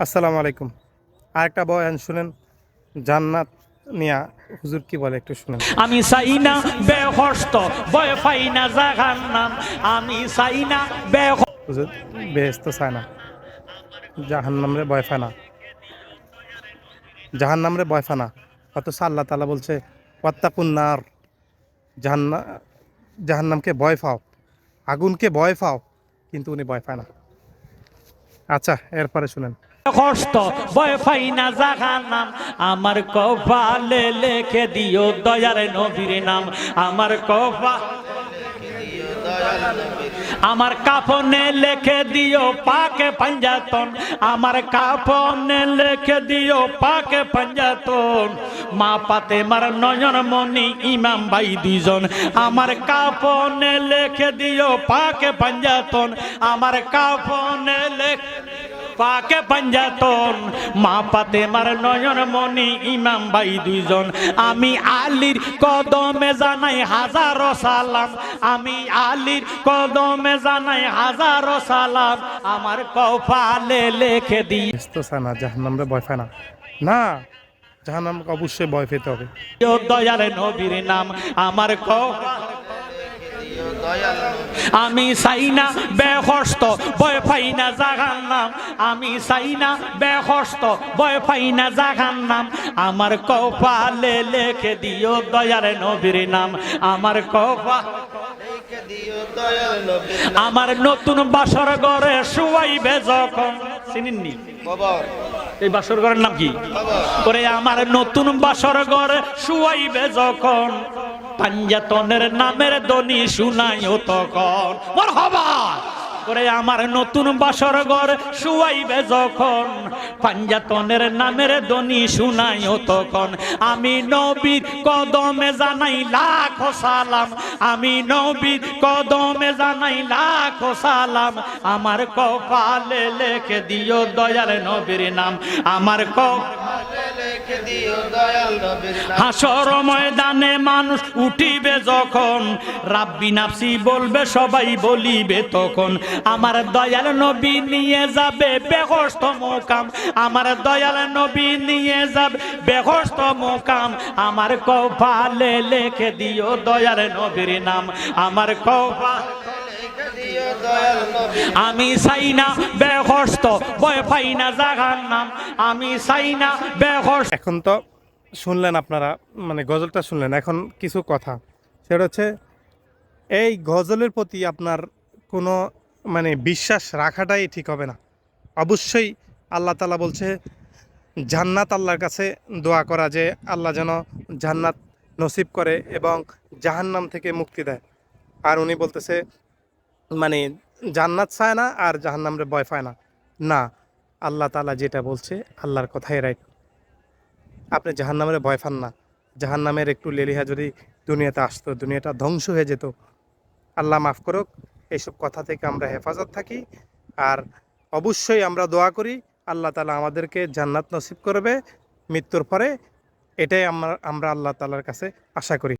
আসসালামু আলাইকুম। আরেকটা বয়ান শুনেন, জান্নাত নিয়া হুজুর কি বলে একটু শুনেন। আমি চাই না বেহস্ত ভয় পাই না জাহান্নাম। আমি চাই না হুজুর বেহেশত চায় না, জাহান্নাম রে ভয় পায় না, জাহান্নাম রে ভয় পায় না। অথচ আল্লাহ তাআলা বলছে ওয়াত্তাকুন নার, জাহান্না জাহান্নামকে ভয় পাও, আগুনকে ভয় পাও, কিন্তু উনি ভয় পায় না। আচ্ছা, এরপরে শুনেন। বেহস্ত ভয় পাই না জাহান্নাম। আমার কপালে লিখে দিও দয়ার নবীর নাম। আমার কপাল আমার কাফনে লিখে দিও পাকে পাঞ্জাতন। আমার কাফনে লিখে দিও পাকে পাঞ্জাতন। মা ফাতেমার নয়ন মনি ইমাম ভাই দুইজন। আমার কাফনে লিখে দিও পাকে পাঞ্জাতন। আমার কাফনে পাকে পাঞ্জাতন। মা ফাতেমার নয়ন মনি ইমাম ভাই দুইজন। আমি আলীর কদমে জানাই হাজারো সালাম। আমি আলীর কদমে জানাই হাজারো সালাম। আমার কপালে লিখে দিও বেহেশত চায় না, জাহান্নাম রে ভয় পায় না। না, জাহান্নামকে অবশ্যই ভয় পেতে হবে। দয়ার নবীর নাম। আমার আমি চাই না বেহস্ত ভয় পাই না জাহান্নাম। আমি চাই না বেহস্ত ভয় পাই না জাহান্নাম। আমার কপালে লিখে দিও দয়ার নবীর নাম। আমার আমার নতুন বাসর ঘরে শুয়াইবে যখন। চিনেননি এই বাসর ঘরের নাম কি? করে আমার নতুন বাসর ঘরে শুয়াইবে যখন। পাঞ্জাতনের নামের ধ্বনি শুনাইও তখন। মারহাবা করে আমার নতুন বাসর ঘর শুয়াইবে যখন। পাঞ্জাতনের নামের ধ্বনি শুনাইও তখন। আমি নবীর কদমে জানাই লাখো সালাম। আমি নবীর কদমে জানাই লাখো সালাম। আমার কপালে লিখে দিও দয়াল নবীর নাম। আমার হাসর ময়দানে মানুষ উঠিবে যখন। রাব্বি নাফসি বলবে সবাই বলিবে তখন। আমার দয়াল নবী নিয়ে যাবে বেহস্ত মুকাম। আমার দয়াল নবী নিয়ে যাবে বেহস্ত মুকাম। আমার কপালে লিখে দিও দয়াল নবীর নাম। আমার আমি চাই না বেহস্ত ভয় পাই না জাহান্নাম। আমি চাই না বেহস্ত। এখন তো শুনলেন আপনারা, মানে গজলটা শুনলেন। এখন কিছু কথা, সেটা হচ্ছে এই গজলের প্রতি আপনার কোনো মানে বিশ্বাস রাখাটাই ঠিক হবে না। অবশ্যই আল্লাহ তাআলা বলছে জান্নাত আল্লাহর কাছে দোয়া করা, যে আল্লাহ যেন জান্নাত নসিব করে এবং জাহান্নাম থেকে মুক্তি দেয়। আর উনি বলতেছে মানে জান্নাত চায় না আর জাহান্নামরে ভয় পায় না। না, আল্লাহ তাআলা যেটা বলছে আল্লাহর কথাই রাইট। আপনি জাহান্নামের ভয় পান না। জাহান্নামের একটু লেলিহা যদি দুনিয়াতে আসতো, দুনিয়াটা ধ্বংস হয়ে যেত। আল্লাহ মাফ করুক। এইসব কথা থেকে আমরা হেফাজত থাকি। আর অবশ্যই আমরা দোয়া করি আল্লাহ তাআলা আমাদেরকে জান্নাত নসিব করবে মৃত্যুর পরে। এটাই আমরা আল্লাহ তাআলার কাছে আশা করি।